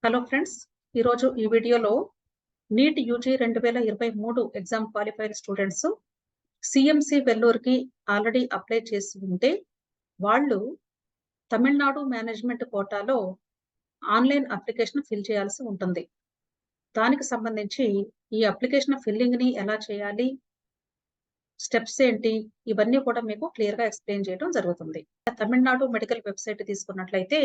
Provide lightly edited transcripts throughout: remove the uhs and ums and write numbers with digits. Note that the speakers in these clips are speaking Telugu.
హలో ఫ్రెండ్స్, ఈరోజు ఈ వీడియోలో NEET UG 2023 exam qualified students CMC వెల్లూరుకి ఆల్రెడీ అప్లై చేసి ఉంటే వాళ్ళు తమిళనాడు మేనేజ్మెంట్ కోటాలో ఆన్లైన్ అప్లికేషన్ ఫిల్ చేయాల్సి ఉంటుంది. దానికి సంబంధించి ఈ అప్లికేషన్ ఫిల్లింగ్ని ఎలా చేయాలి, స్టెప్స్ ఏంటి, ఇవన్నీ కూడా మీకు క్లియర్గా ఎక్స్ప్లెయిన్ చేయడం జరుగుతుంది. తమిళనాడు మెడికల్ వెబ్సైట్ తీసుకున్నట్లయితే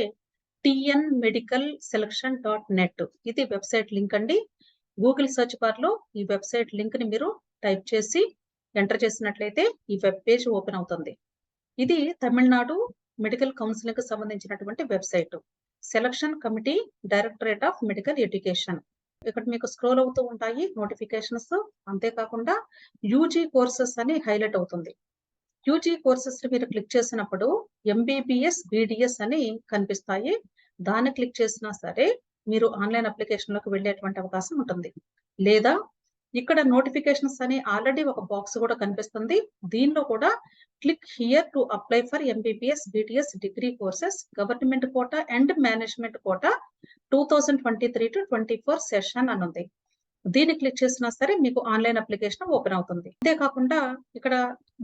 tnmedicalselection.net ఇది వెబ్సైట్ లింక్ అండి. గూగుల్ సెర్చ్ బార్ లో ఈ వెబ్సైట్ లింక్ ని మీరు టైప్ చేసి ఎంటర్ చేసినట్లయితే ఈ వెబ్ పేజ్ ఓపెన్ అవుతుంది. ఇది తమిళనాడు మెడికల్ కౌన్సిలింగ్ కి సంబంధించినటువంటి website. Selection committee, directorate of medical education. ఇక్కడ మీకు స్క్రోల్ అవుతూ ఉంటాయి నోటిఫికేషన్స్. అంతేకాకుండా యూజీ కోర్సెస్ అని హైలైట్ అవుతుంది. యూజీ కోర్సెస్ మీరు క్లిక్ చేసినప్పుడు ఎంబీబీఎస్, బీడీఎస్ అని కనిపిస్తాయి. దాన్ని క్లిక్ చేసినా సరే మీరు ఆన్లైన్ అప్లికేషన్ లోకి వెళ్ళేటువంటి అవకాశం ఉంటుంది. లేదా ఇక్కడ నోటిఫికేషన్స్ అని ఆల్రెడీ ఒక బాక్స్ కూడా కనిపిస్తుంది. దీనిలో కూడా click here to apply for MBBS, BDS degree courses government quota and management quota 2023-24 session అని ఉంది. దీన్ని క్లిక్ చేసినా సరే మీకు ఆన్లైన్ అప్లికేషన్ ఓపెన్ అవుతుంది. అంతేకాకుండా ఇక్కడ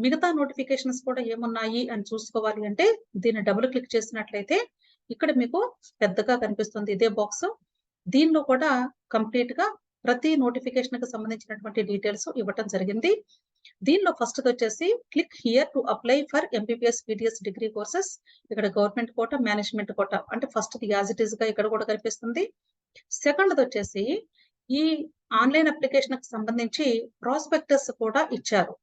మిగతా నోటిఫికేషన్స్ కూడా ఏమున్నాయి అని చూసుకోవాలి అంటే దీన్ని డబుల్ క్లిక్ చేసినట్లయితే ఇక్కడ మీకు పెద్దగా కనిపిస్తుంది ఇదే బాక్స్. దీనిలో కూడా కంప్లీట్ గా ప్రతి నోటిఫికేషన్ కి సంబంధించినటువంటి డీటెయిల్స్ ఇవ్వటం జరిగింది. దీనిలో ఫస్ట్ వచ్చేసి click here to apply for MBBS, BDS degree courses. ఇక్కడ గవర్నమెంట్ కోటా, మేనేజ్మెంట్ కోటా అంటే ఫస్ట్ యాజ్ ఇట్ ఈస్ గా ఇక్కడ కూడా కనిపిస్తుంది. సెకండ్ వచ్చేసి ఈ ఆన్లైన్ అప్లికేషన్ కి సంబంధించి ప్రాస్పెక్టస్ కూడా ఇచ్చారు.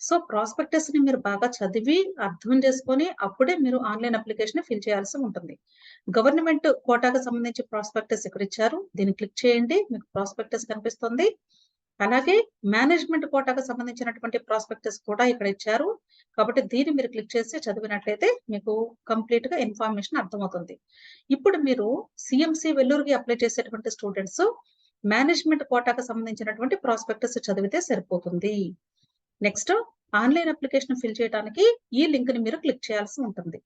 సో ప్రాస్పెక్టస్ ని మీరు బాగా చదివి అర్థం చేసుకొని అప్పుడే మీరు ఆన్లైన్ అప్లికేషన్ ఫిల్ చేయాల్సి ఉంటుంది. గవర్నమెంట్ కోటాకు సంబంధించి ప్రాస్పెక్టస్ ఇక్కడ ఇచ్చారు. దీన్ని క్లిక్ చేయండి, మీకు ప్రాస్పెక్టస్ కనిపిస్తుంది. అలాగే మేనేజ్మెంట్ కోటాకు సంబంధించినటువంటి ప్రాస్పెక్టస్ కూడా ఇక్కడ ఇచ్చారు. కాబట్టి దీన్ని మీరు క్లిక్ చేసి చదివినట్లయితే మీకు కంప్లీట్ గా ఇన్ఫర్మేషన్ అర్థమవుతుంది. ఇప్పుడు మీరు సిఎంసి వెల్లూరుకి అప్లై చేసేటువంటి స్టూడెంట్స్ మేనేజ్మెంట్ కోటాకు సంబంధించినటువంటి ప్రాస్పెక్టస్ చదివితే సరిపోతుంది. నెక్స్ట్ ఆన్లైన్ అప్లికేషన్ ఫిల్ చేయడానికి ఈ లింక్ ని మీరు క్లిక్ చేయాల్సి ఉంటుంది.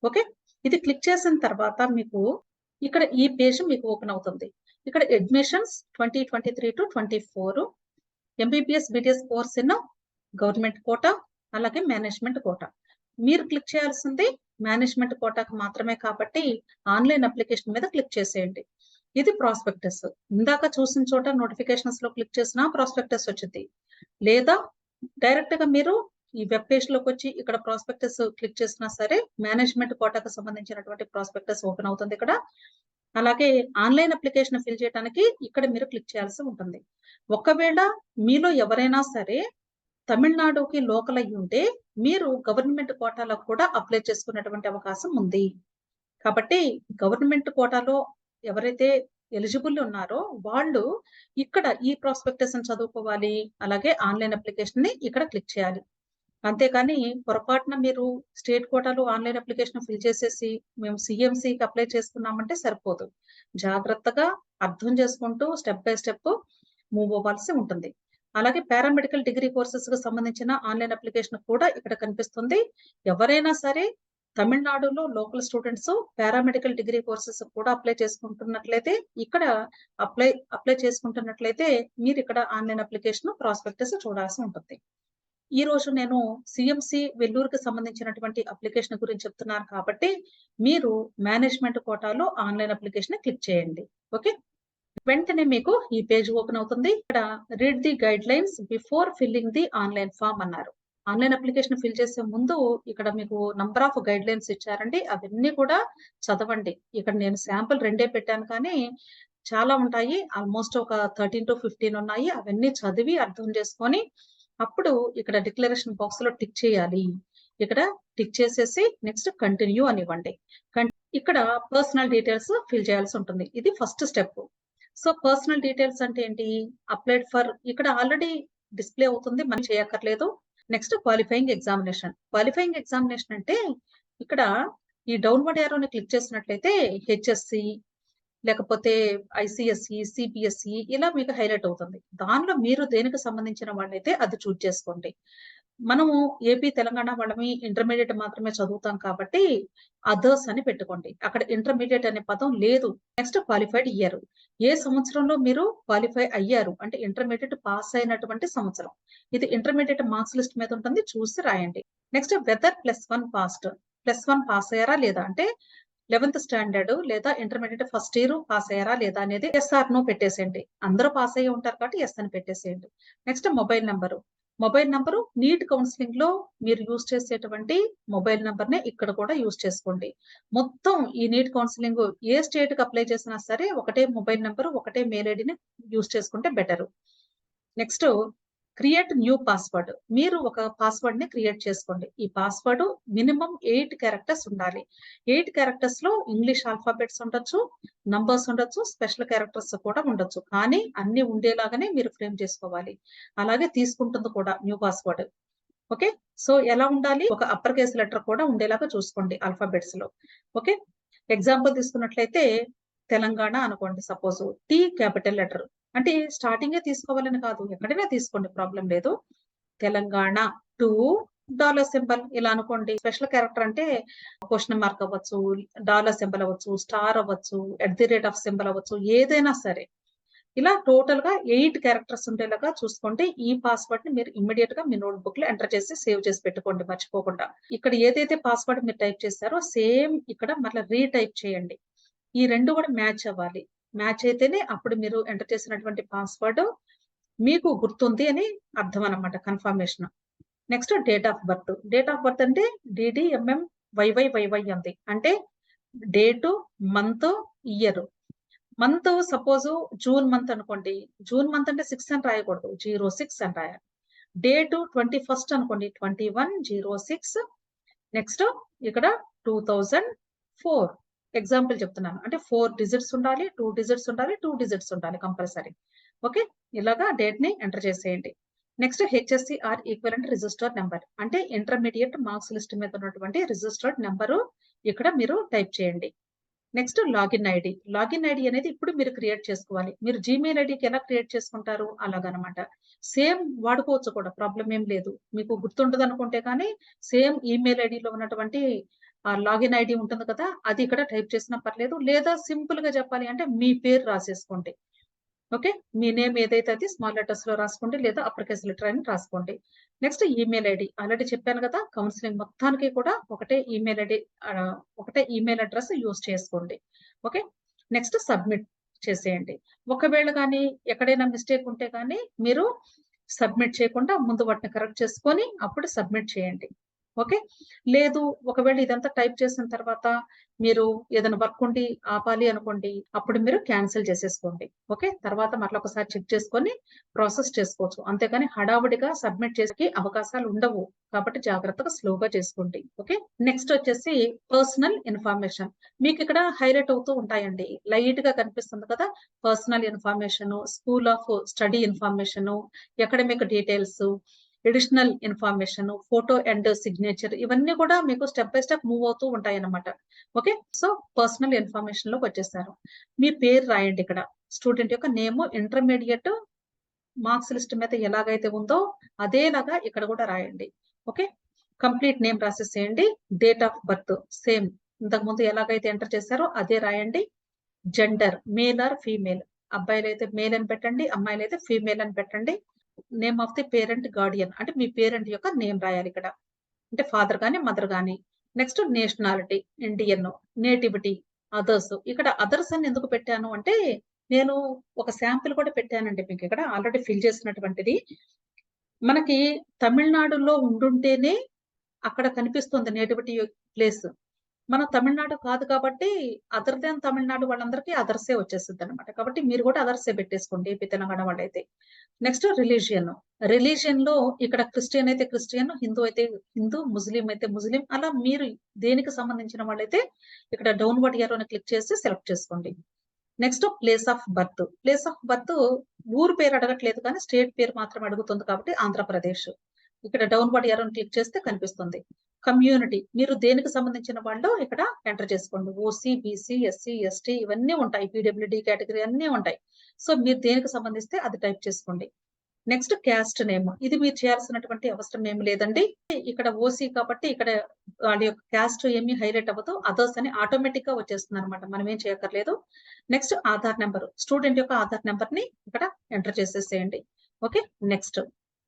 ఓకే, ఇది క్లిక్ చేసిన తర్వాత మీకు ఇక్కడ ఈ పేజ్ మీకు ఓపెన్ అవుతుంది. ఇక్కడ admissions 2023-24 MBBS, BDS course in government quota అలాగే మేనేజ్మెంట్ కోటా. మీరు క్లిక్ చేయాల్సింది మేనేజ్మెంట్ కోటాకు మాత్రమే కాబట్టి ఆన్లైన్ అప్లికేషన్ మీద క్లిక్ చేసేయండి. ఇది ప్రాస్పెక్టస్. ఇందాక చూసిన చోట నోటిఫికేషన్స్ లో క్లిక్ చేసినా ప్రాస్పెక్టస్ వచ్చింది. లేదా డైరెక్ట్ గా మీరు ఈ వెబ్ పేజ్ లోకి వచ్చి ఇక్కడ ప్రాస్పెక్టస్ క్లిక్ చేసినా సరే మేనేజ్మెంట్ కోటాకు సంబంధించినటువంటి ప్రాస్పెక్టస్ ఓపెన్ అవుతుంది ఇక్కడ. అలాగే ఆన్లైన్ అప్లికేషన్ ఫిల్ చేయడానికి ఇక్కడ మీరు క్లిక్ చేయాల్సి ఉంటుంది. ఒకవేళ మీలో ఎవరైనా సరే తమిళనాడుకి లోకల్ అయ్యి ఉంటే మీరు గవర్నమెంట్ కోటాలో కూడా అప్లై చేసుకునేటువంటి అవకాశం ఉంది. కాబట్టి గవర్నమెంట్ కోటాలో ఎవరైతే ఎలిజిబుల్ ఉన్నారో వాళ్ళు ఇక్కడ ఈ ప్రాస్పెక్టస్ చదువుకోవాలి. అలాగే ఆన్లైన్ అప్లికేషన్ ని ఇక్కడ క్లిక్ చేయాలి. అంతేకాని పొరపాటున మీరు స్టేట్ కోటాలో ఆన్లైన్ అప్లికేషన్ ఫిల్ చేసేసి మేము సిఎంసికి అప్లై చేసుకున్నామంటే సరిపోదు. జాగ్రత్తగా అర్థం చేసుకుంటూ స్టెప్ బై స్టెప్ మూవ్ అవ్వాల్సి ఉంటుంది. అలాగే పారామెడికల్ డిగ్రీ కోర్సెస్ కు సంబంధించిన ఆన్లైన్ అప్లికేషన్ కూడా ఇక్కడ కనిపిస్తుంది. ఎవరైనా సరే తమిళనాడులో local students paramedical degree courses కూడా అప్లై చేసుకుంటున్నట్లయితే ఇక్కడ అప్లై చేసుకుంటున్నట్లయితే మీరు ఇక్కడ ఆన్లైన్ అప్లికేషన్ ప్రాస్పెక్టస్ చూడాల్సి ఉంటుంది. ఈ రోజు నేను సిఎంసి వెల్లూరుకి సంబంధించినటువంటి అప్లికేషన్ గురించి చెప్తున్నాను కాబట్టి మీరు మేనేజ్మెంట్ కోటాలో ఆన్లైన్ అప్లికేషన్ క్లిక్ చేయండి. ఓకే, వెంటనే మీకు ఈ పేజ్ ఓపెన్ అవుతుంది. ఇక్కడ read the guidelines before filling the online form అన్నారు. ఆన్లైన్ అప్లికేషన్ ఫిల్ చేసే ముందు ఇక్కడ మీకు నంబర్ ఆఫ్ గైడ్ లైన్స్ ఇచ్చారండి. అవన్నీ కూడా చదవండి. ఇక్కడ నేను శాంపుల్ 2 పెట్టాను కానీ చాలా ఉంటాయి. ఆల్మోస్ట్ ఒక 13-15 ఉన్నాయి. అవన్నీ చదివి అర్థం చేసుకొని అప్పుడు ఇక్కడ డిక్లరేషన్ బాక్స్ లో టిక్ చేయాలి. ఇక్కడ టిక్ చేసేసి నెక్స్ట్ కంటిన్యూ అని ఇవ్వండి. ఇక్కడ పర్సనల్ డీటెయిల్స్ ఫిల్ చేయాల్సి ఉంటుంది. ఇది first step. So personal details అంటే ఏంటి? అప్లైడ్ ఫర్ ఇక్కడ ఆల్రెడీ డిస్ప్లే అవుతుంది, మనం చేయక్కర్లేదు. Next qualifying examination. Qualifying examination అంటే ఇక్కడ ఈ డౌన్వర్డ్ యారోని క్లిక్ చేసినట్లయితే హెచ్ఎస్సి లేకపోతే ఐసిఎస్సి, సిబిఎస్ఈ ఇలా మీకు హైలైట్ అవుతుంది. దానిలో మీరు దేనికి సంబంధించిన వాళ్ళైతే అది చూజ్ చేసుకోండి. మనము ఏపీ, తెలంగాణ వాళ్ళమి ఇంటర్మీడియేట్ మాత్రమే చదువుతాం కాబట్టి అదర్స్ అని పెట్టుకోండి. అక్కడ ఇంటర్మీడియేట్ అనే పదం లేదు. Next qualified year. ఏ సంవత్సరంలో మీరు క్వాలిఫై అయ్యారు అంటే ఇంటర్మీడియేట్ పాస్ అయినటువంటి సంవత్సరం. ఇది ఇంటర్మీడియేట్ మార్క్స్ లిస్ట్ మీద ఉంటుంది, చూసి రాయండి. Next weather +1 passed. +1 పాస్ అయ్యారా లేదా అంటే 11th స్టాండర్డ్ లేదా ఇంటర్మీడియేట్ ఫస్ట్ ఇయర్ పాస్ అయ్యారా లేదా అనేది ఎస్ ఆర్ నో పెట్టేసేయండి. అందరూ పాస్ అయ్యి ఉంటారు కాబట్టి ఎస్ అని పెట్టేసేయండి. Next mobile number. Mobile number NEET counselling లో మీరు యూజ్ చేసేటువంటి మొబైల్ నంబర్ నే ఇక్కడ కూడా యూజ్ చేసుకోండి. మొత్తం ఈ నీట్ కౌన్సిలింగ్ ఏ స్టేట్ కి అప్లై చేసినా సరే ఒకటే మొబైల్ నంబరు, ఒకటే మెయిల్ ఐడిని యూజ్ చేసుకుంటే better. Next create new password. మీరు ఒక పాస్వర్డ్ ని క్రియేట్ చేసుకోండి. ఈ పాస్వర్డ్ మినిమం 8 క్యారెక్టర్స్ ఉండాలి. 8 క్యారెక్టర్స్ లో ఇంగ్లీష్ ఆల్ఫాబెట్స్ ఉండొచ్చు, నంబర్స్ ఉండొచ్చు, స్పెషల్ క్యారెక్టర్స్ కూడా ఉండొచ్చు. కానీ అన్ని ఉండేలాగానే మీరు ఫ్రేమ్ చేసుకోవాలి. అలాగే తీసుకుంటుంది కూడా న్యూ పాస్వర్డ్. ఓకే, సో ఎలా ఉండాలి? ఒక అప్పర్ కేస్ లెటర్ కూడా ఉండేలాగా చూసుకోండి ఆల్ఫాబెట్స్ లో. ఓకే, ఎగ్జాంపుల్ తీసుకున్నట్లయితే తెలంగాణ అనుకోండి, సపోజ్ టీ క్యాపిటల్ లెటర్. అంటే స్టార్టింగే తీసుకోవాలని కాదు, ఎక్కడైనా తీసుకోండి, ప్రాబ్లం లేదు. తెలంగాణ $2 సింబల్ ఇలా అనుకోండి. స్పెషల్ క్యారెక్టర్ అంటే క్వశ్చన్ మార్క్ అవ్వచ్చు, డాలర్ సింబల్ అవ్వచ్చు, స్టార్ అవ్వచ్చు, @ సింబల్ అవ్వచ్చు, ఏదైనా సరే. ఇలా టోటల్ గా 8 క్యారెక్టర్స్ ఉండేలాగా చూసుకోండి. ఈ పాస్వర్డ్ ని మీరు ఇమ్మీడియట్ గా మీ నోట్ బుక్ లో ఎంటర్ చేసి సేవ్ చేసి పెట్టుకోండి మర్చిపోకుండా. ఇక్కడ ఏదైతే పాస్వర్డ్ మీరు టైప్ చేశారో సేమ్ ఇక్కడ మళ్ళీ రీటైప్ చేయండి. ఈ రెండు కూడా మ్యాచ్ అవ్వాలి. మ్యాచ్ అయితేనే అప్పుడు మీరు ఎంటర్ చేసినటువంటి పాస్వర్డ్ మీకు గుర్తుంది అని అర్థం అన్నమాట, confirmation. Next date of birth. Date of birth అంటే DDMMYYYY ఉంది. అంటే date, month, year. Month suppose June month అనుకోండి, జూన్ మంత్ అంటే 6 అని రాయకూడదు, 06 అని రాయాలి. డేటు 21 అనుకోండి, 21/06. నెక్స్ట్ ఇక్కడ 2004 ఎగ్జాంపుల్ చెప్తున్నాను. అంటే 4 డిజిట్స్ ఉండాలి, 2 డిజిట్స్ ఉండాలి, 2 డిజిట్స్ ఉండాలి కంపల్సరీ. ఓకే, ఇలాగా డేట్ ని ఎంటర్ చేసేయండి. Next HSCR equivalent registered number. అంటే ఇంటర్మీడియట్ మార్క్స్ లిస్ట్ మీద ఉన్నటువంటి రిజిస్టర్డ్ నెంబరు ఇక్కడ మీరు టైప్ చేయండి. Next login ID. Login ID అనేది ఇప్పుడు మీరు క్రియేట్ చేసుకోవాలి. మీరు జీమెయిల్ ఐడికి ఎలా క్రియేట్ చేసుకుంటారు అలాగనమాట. సేమ్ వాడుకోవచ్చు కూడా, ప్రాబ్లం ఏం లేదు. మీకు గుర్తుండదు అనుకుంటే కానీ సేమ్ ఈమెయిల్ ఐడిలో ఉన్నటువంటి లాగిన్ ఐడి ఉంటుంది కదా, అది ఇక్కడ టైప్ చేసినా పర్లేదు. లేదా సింపుల్ గా చెప్పాలి అంటే మీ పేరు రాసేసుకోండి. ఓకే, మీ నేమ్ ఏదైతే అది స్మాల్ లెటర్స్ లో రాసుకోండి, లేదా అప్పర్ కేస్ లెటర్ అని రాసుకోండి. నెక్స్ట్ ఈమెయిల్ ఐడి ఆల్రెడీ చెప్పాను కదా, కౌన్సిలింగ్ మొత్తానికి కూడా ఒకటే ఈమెయిల్ ఐడి, ఒకటే ఈమెయిల్ అడ్రస్ యూజ్ చేసుకోండి. ఓకే, నెక్స్ట్ సబ్మిట్ చేసేయండి. ఒకవేళ కానీ ఎక్కడైనా మిస్టేక్ ఉంటే కానీ మీరు సబ్మిట్ చేయకుండా ముందు వాటిని కరెక్ట్ చేసుకొని అప్పుడు సబ్మిట్ చేయండి. ఓకే, లేదు ఒకవేళ ఇదంతా టైప్ చేసిన తర్వాత మీరు ఏదైనా వర్క్ ఉండి ఆపాలి అనుకోండి, అప్పుడు మీరు క్యాన్సిల్ చేసేసుకోండి. ఓకే, తర్వాత మరలా ఒకసారి చెక్ చేసుకొని ప్రాసెస్ చేసుకోవచ్చు. అంతేగాని హడావుడిగా సబ్మిట్ చేసే అవకాశాలు ఉండవు. కాబట్టి జాగ్రత్తగా స్లోగా చేసుకోండి. ఓకే, నెక్స్ట్ వచ్చేసి పర్సనల్ ఇన్ఫర్మేషన్. మీకు ఇక్కడ హైలైట్ అవుతూ ఉంటాయండి, లైట్ గా కనిపిస్తుంది కదా, personal information, school of study information, academic details, additional information, photo and signature, ఇవన్నీ కూడా మీకు స్టెప్ బై స్టెప్ మూవ్ అవుతూ ఉంటాయి అన్నమాట. ఓకే, సో పర్సనల్ ఇన్ఫర్మేషన్ లోకి వచ్చేసారు. మీ పేరు రాయండి ఇక్కడ. స్టూడెంట్ యొక్క నేమ్ ఇంటర్మీడియట్ మార్క్స్ లిస్ట్ మీద ఎలాగైతే ఉందో అదేలాగా ఇక్కడ కూడా రాయండి. ఓకే, కంప్లీట్ నేమ్ రాసేసేయండి. డేట్ ఆఫ్ బర్త్ సేమ్ ఇంతకు ముందు ఎలాగైతే ఎంటర్ చేశారో అదే రాయండి. Gender male or female. అబ్బాయిలు అయితే మేల్ అని పెట్టండి, అమ్మాయిలు అయితే ఫీమేల్ అని పెట్టండి. Name of the parent Guardian, అంటే మీ పేరెంట్ యొక్క నేమ్ రాయాలి ఇక్కడ, అంటే ఫాదర్ కానీ మదర్ కానీ. Next nationality Indian, nativity, others. ఇక్కడ అదర్స్ అని ఎందుకు పెట్టాను అంటే నేను ఒక శాంపిల్ కూడా పెట్టానండి మీకు ఇక్కడ ఆల్రెడీ ఫిల్ చేసినటువంటిది. మనకి తమిళనాడులో ఉండుంటేనే అక్కడ కనిపిస్తుంది నేటివిటీ ప్లేస్. మనం తమిళనాడు కాదు కాబట్టి అదర్ దాన్ తమిళనాడు వాళ్ళందరికీ అదర్సే వచ్చేస్తుంది అనమాట. కాబట్టి మీరు కూడా అదర్సే పెట్టేసుకోండి ఏపీ తెలంగాణ వాళ్ళైతే. Next religion. రిలీజియన్ లో ఇక్కడ క్రిస్టియన్ అయితే క్రిస్టియన్, హిందూ అయితే హిందూ, ముస్లిం అయితే ముస్లిం, అలా మీరు దేనికి సంబంధించిన వాళ్ళైతే ఇక్కడ డౌన్వర్డ్ యారో అని క్లిక్ చేసి సెలెక్ట్ చేసుకోండి. Next place of birth. Place of birth ఊరు పేరు అడగట్లేదు కానీ స్టేట్ పేరు మాత్రం అడుగుతుంది కాబట్టి ఆంధ్రప్రదేశ్. ఇక్కడ డౌన్వర్డ్ యారోని క్లిక్ చేస్తే కనిపిస్తుంది. కమ్యూనిటీ, మీరు దేనికి సంబంధించిన వాళ్ళు ఇక్కడ ఎంటర్ చేసుకోండి. ఓసీ, బీసీ, ఎస్సీ, ఎస్టీ ఇవన్నీ ఉంటాయి, పీడబ్ల్యూడి కేటగిరీ అన్నీ ఉంటాయి. సో మీరు దేనికి సంబంధిస్తే అది టైప్ చేసుకోండి. Next caste name. ఇది మీరు చేయాల్సినటువంటి అవసరం ఏమి లేదండి. ఇక్కడ ఓసీ కాబట్టి ఇక్కడ వాళ్ళ యొక్క క్యాస్ట్ ఏమి హైలైట్ అవ్వదు. అదర్స్ అని ఆటోమేటిక్ గా వచ్చేస్తుందన్నమాట. మనం ఏం చేయక్కర్లేదు. Next Aadhaar number. స్టూడెంట్ యొక్క ఆధార్ నెంబర్ ని ఇక్కడ ఎంటర్ చేసేసేయండి. Okay. Next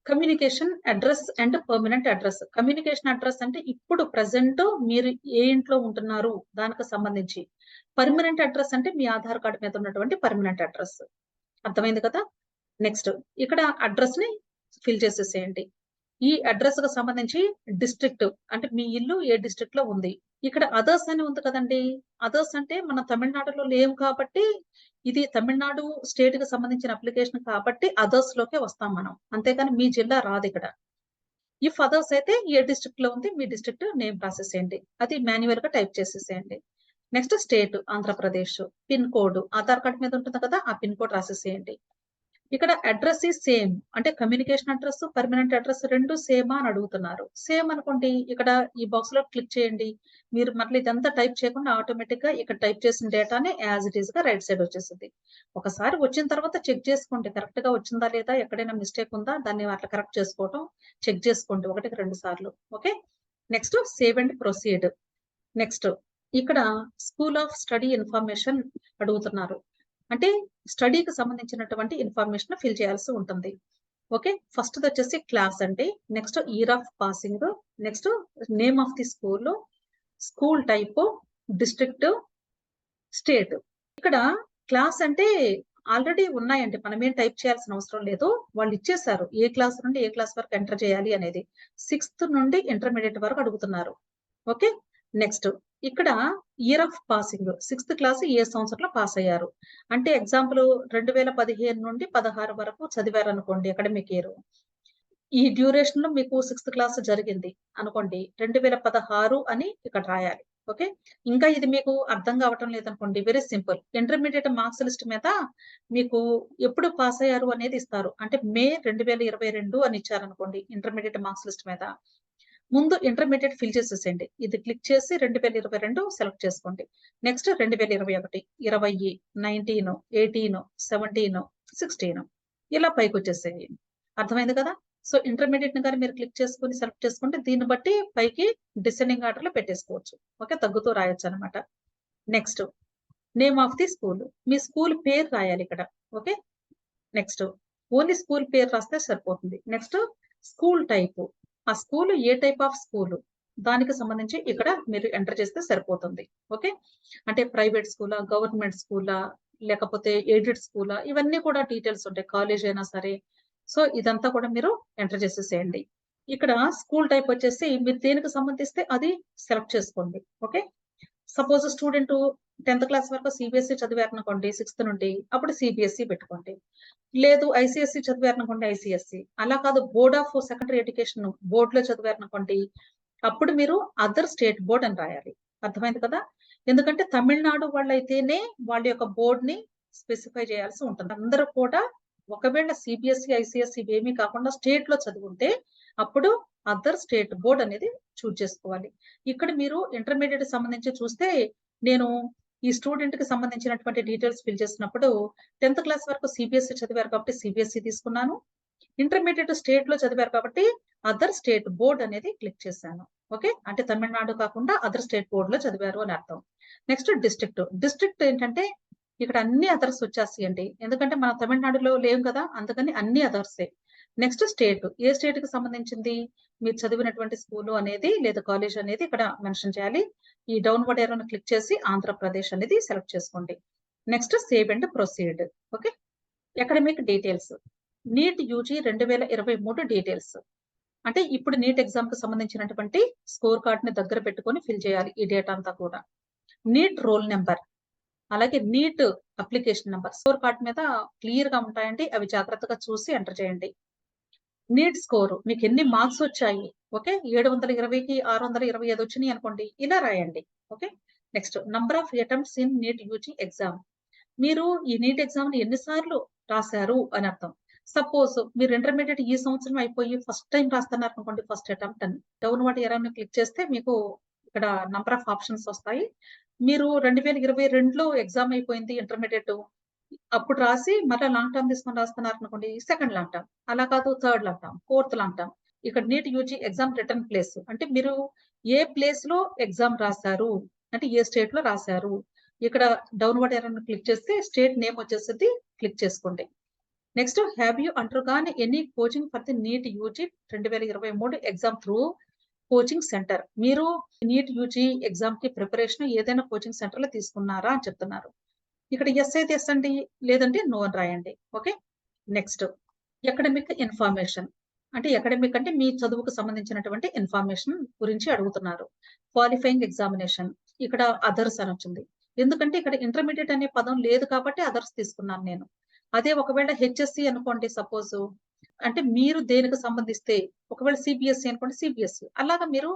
communication address and permanent address. Communication address అంటే ఇప్పుడు ప్రెజెంట్ మీరు ఏ ఇంట్లో ఉంటున్నారు దానికి సంబంధించి. పర్మనెంట్ అడ్రస్ అంటే మీ ఆధార్ కార్డు మీద ఉన్నటువంటి పర్మనెంట్ అడ్రస్. అర్థమైంది కదా. నెక్స్ట్ ఇక్కడ అడ్రస్ ని ఫిల్ చేసేసేయండి. ఈ అడ్రస్ కు సంబంధించి డిస్ట్రిక్ట్ అంటే మీ ఇల్లు ఏ డిస్ట్రిక్ట్ లో ఉంది. ఇక్కడ అదర్స్ అని ఉంది కదండి. అదర్స్ అంటే మన తమిళనాడులో లేవు కాబట్టి ఇది తమిళనాడు స్టేట్ కి సంబంధించిన అప్లికేషన్ కాబట్టి అదర్స్ లోకే వస్తాం మనం. అంతేకాని మీ జిల్లా రాదు ఇక్కడ. ఇఫ్ అదర్స్ అయితే ఏ డిస్ట్రిక్ట్ లో ఉంది మీ డిస్ట్రిక్ట్ నేమ్ రాసేసేయండి. అది మాన్యువల్ గా టైప్ చేసేసేయండి. Next state Andhra Pradesh. Pin code Aadhaar card మీద ఉంటుంది కదా, ఆ పిన్ కోడ్ రాసేసేయండి. ఇక్కడ అడ్రస్ ఈ సేమ్ అంటే కమ్యూనికేషన్ అడ్రస్ పర్మనెంట్ అడ్రస్ రెండు సేమా అని అడుగుతున్నారు. సేమ్ అనుకోండి ఇక్కడ ఈ బాక్స్ లో క్లిక్ చేయండి. మీరు మళ్ళీ ఇదంతా టైప్ చేయకుండా ఆటోమేటిక్ గా ఇక్కడ టైప్ చేసిన డేటానే యాజ్ ఇట్ ఈస్ గా రైట్ సైడ్ వచ్చేసింది. ఒకసారి వచ్చిన తర్వాత చెక్ చేసుకోండి కరెక్ట్ గా వచ్చిందా లేదా, ఎక్కడైనా మిస్టేక్ ఉందా దాన్ని అట్లా కరెక్ట్ చేసుకోవటం చెక్ చేసుకోండి 1-2 సార్లు. Okay. Next save and proceed. Next ఇక్కడ స్కూల్ ఆఫ్ స్టడీ ఇన్ఫర్మేషన్ అడుగుతున్నారు. అంటే స్టడీకి సంబంధించినటువంటి ఇన్ఫర్మేషన్ ఫిల్ చేయాల్సి ఉంటుంది. ఓకే. ఫస్ట్ వచ్చేసి క్లాస్ అండి. Next year of passing. Next name of the school, school type, district, state. ఇక్కడ క్లాస్ అంటే ఆల్రెడీ ఉన్నాయండి. మనం ఏం టైప్ చేయాల్సిన అవసరం లేదు. వాళ్ళు ఇచ్చేసారు ఏ క్లాస్ నుండి ఏ క్లాస్ వరకు ఎంటర్ చేయాలి అనేది. 6th నుండి ఇంటర్మీడియట్ వరకు అడుగుతున్నారు. ఓకే. నెక్స్ట్ ఇక్కడ year of passing 6th class ఏ సంవత్సరంలో పాస్ అయ్యారు అంటే ఎగ్జాంపుల్ 2015 నుండి 16 వరకు చదివారు అనుకోండి అకాడమిక్ ఇయర్. ఈ డ్యూరేషన్ లో మీకు 6th క్లాస్ జరిగింది అనుకోండి 2016 అని ఇక్కడ రాయాలి. ఓకే. ఇంకా ఇది మీకు అర్థం కావటం లేదనుకోండి very simple. Intermediate marks list మీద మీకు ఎప్పుడు పాస్ అయ్యారు అనేది ఇస్తారు. అంటే మే 2022 అని ఇచ్చారనుకోండి ఇంటర్మీడియట్ మార్క్స్ లిస్ట్ మీద. ముందు ఇంటర్మీడియట్ ఫిల్ చేసేసేయండి. ఇది క్లిక్ చేసి 2022 సెలెక్ట్ చేసుకోండి. నెక్స్ట్ 2021, 20, 19, 18, 17, 16 ఇలా పైకి వచ్చేసేయండి. అర్థమైంది కదా. సో ఇంటర్మీడియట్ ని కానీ మీరు క్లిక్ చేసుకుని సెలెక్ట్ చేసుకుంటే దీన్ని బట్టి పైకి డిసెండింగ్ ఆర్డర్ లో పెట్టేసుకోవచ్చు. ఓకే. తగ్గుతూ రాయొచ్చు అనమాట. Next name of the school. Me school పేరు రాయాలి ఇక్కడ. ఓకే. నెక్స్ట్ ఓన్లీ స్కూల్ పేరు రాస్తే సరిపోతుంది. Next school type. ఆ స్కూల్ ఏ టైప్ ఆఫ్ స్కూల్ దానికి సంబంధించి ఇక్కడ మీరు ఎంటర్ చేస్తే సరిపోతుంది. ఓకే. అంటే ప్రైవేట్ స్కూలా, గవర్నమెంట్ స్కూలా, లేకపోతే ఎయిడెడ్ స్కూలా, ఇవన్నీ కూడా డీటెయిల్స్ ఉంటాయి. కాలేజ్ అయినా సరే. సో ఇదంతా కూడా మీరు ఎంటర్ చేసేసేయండి. ఇక్కడ స్కూల్ టైప్ వచ్చేసి మీరు దేనికి సంబంధిస్తే అది సెలెక్ట్ చేసుకోండి. Okay. Suppose student 10th class వరకు సిబిఎస్ఈ చదివారనుకోండి 6th నుండి, అప్పుడు సిబిఎస్ఈ పెట్టుకోండి. లేదు ఐసిఎస్సి చదివారనుకోండి ఐసిఎస్సి. అలా కాదు board of secondary education board లో చదివారనుకోండి అప్పుడు మీరు అదర్ స్టేట్ బోర్డ్ అని రాయాలి. అర్థమైంది కదా. ఎందుకంటే తమిళనాడు వాళ్ళైతేనే వాళ్ళ యొక్క బోర్డ్ ని స్పెసిఫై చేయాల్సి ఉంటుంది. అందరూ కూడా ఒకవేళ సిబిఎస్ఈ ఐసిఎస్సి ఇవేమీ కాకుండా స్టేట్ లో చదువుంటే అప్పుడు అదర్ స్టేట్ బోర్డ్ అనేది చూజ్ చేసుకోవాలి. ఇక్కడ మీరు ఇంటర్మీడియట్ సంబంధించి చూస్తే నేను ఈ స్టూడెంట్ కి సంబంధించినటువంటి డీటెయిల్స్ ఫిల్ చేసినప్పుడు 10th క్లాస్ వరకు సిబిఎస్ఈ చదివారు కాబట్టి సిబిఎస్ఈ తీసుకున్నాను. ఇంటర్మీడియట్ స్టేట్ లో చదివారు కాబట్టి అదర్ స్టేట్ బోర్డ్ అనేది క్లిక్ చేశాను. ఓకే. అంటే తమిళనాడు కాకుండా అదర్ స్టేట్ బోర్డ్ లో చదివారు అని అర్థం. Next district. డిస్ట్రిక్ట్ ఏంటంటే ఇక్కడ అన్ని అదర్స్ వచ్చేస్తాయండి. ఎందుకంటే మన తమిళనాడులో లేవు కదా, అందుకని అన్ని అదర్సే. Next state. ఏ స్టేట్ కి సంబంధించింది మీరు చదివినటువంటి స్కూల్ అనేది లేదా కాలేజ్ అనేది ఇక్కడ మెన్షన్ చేయాలి. ఈ డౌన్వర్డ్ ఏరోని క్లిక్ చేసి ఆంధ్రప్రదేశ్ అనేది సెలెక్ట్ చేసుకోండి. Next save and proceed. Okay. Academic details. Neat UG 2023 details. అంటే ఇప్పుడు నీట్ ఎగ్జామ్ కి సంబంధించినటువంటి స్కోర్ కార్డ్ ని దగ్గర పెట్టుకొని ఫిల్ చేయాలి ఈ డేటా అంతా కూడా. నీట్ రోల్ నెంబర్, అలాగే NEET application number score card మీద క్లియర్ గా ఉంటాయండి. అవి జాగ్రత్తగా చూసి ఎంటర్ చేయండి. నీట్ స్కోర్ మీకు ఎన్ని మార్క్స్ వచ్చాయి. ఓకే. 720కి 625 వచ్చినాయి అనుకోండి ఇలా రాయండి. Okay. Next number of attempts in neat UG exam. మీరు ఈ నీట్ ఎగ్జామ్ ని ఎన్నిసార్లు రాశారు అని అర్థం. సపోజ్ మీరు ఇంటర్మీడియట్ ఈ సంవత్సరం అయిపోయి ఫస్ట్ టైం రాస్తున్నారు అనుకోండి ఫస్ట్ అటెంప్ట్ అని డౌన్వర్డ్ ఏరోని క్లిక్ చేస్తే మీకు ఇక్కడ నంబర్ ఆఫ్ ఆప్షన్స్ వస్తాయి. మీరు 2022లో ఎగ్జామ్ అయిపోయింది ఇంటర్మీడియట్, అప్పుడు రాసి మళ్ళీ లాంగ్ టర్మ్ తీసుకొని రాస్తున్నారు అనుకోండి, సెకండ్ లాంగ్ టర్మ్. అలా కాదు third long term, fourth long term. ఇక్కడ NEET UG exam return place అంటే మీరు ఏ ప్లేస్ లో ఎగ్జామ్ రాశారు, అంటే ఏ స్టేట్ లో రాశారు. ఇక్కడ డౌన్వర్డ్ ఏరో క్లిక్ చేస్తే స్టేట్ నేమ్ వచ్చేసి క్లిక్ చేసుకోండి. Next, have you undergone any coaching for the neat UG 2023 exam through coaching centre. మీరు నీట్ యూజీ ఎగ్జామ్ కి ప్రిపరేషన్ ఏదైనా కోచింగ్ సెంటర్ లో తీసుకున్నారా అని చెప్తున్నారు. ఇక్కడ ఎస్ అయితే ఎస్ అండి, లేదంటే నో అని రాయండి. ఓకే. నెక్స్ట్, ఎకడమిక్ ఇన్ఫర్మేషన్ అంటే ఎకడమిక్ అంటే మీ చదువుకు సంబంధించినటువంటి ఇన్ఫర్మేషన్ గురించి అడుగుతున్నారు. క్వాలిఫైయింగ్ ఎగ్జామినేషన్, ఇక్కడ అదర్స్ అని వచ్చింది. ఎందుకంటే ఇక్కడ ఇంటర్మీడియట్ అనే పదం లేదు కాబట్టి అదర్స్ తీసుకున్నాను నేను. అదే ఒకవేళ హెచ్ఎస్సి అనుకోండి సపోజ్, అంటే మీరు దేనికి సంబంధిస్తే, ఒకవేళ సిబిఎస్ఈ అనుకోండి సిబిఎస్ఈ, అలాగా మీరు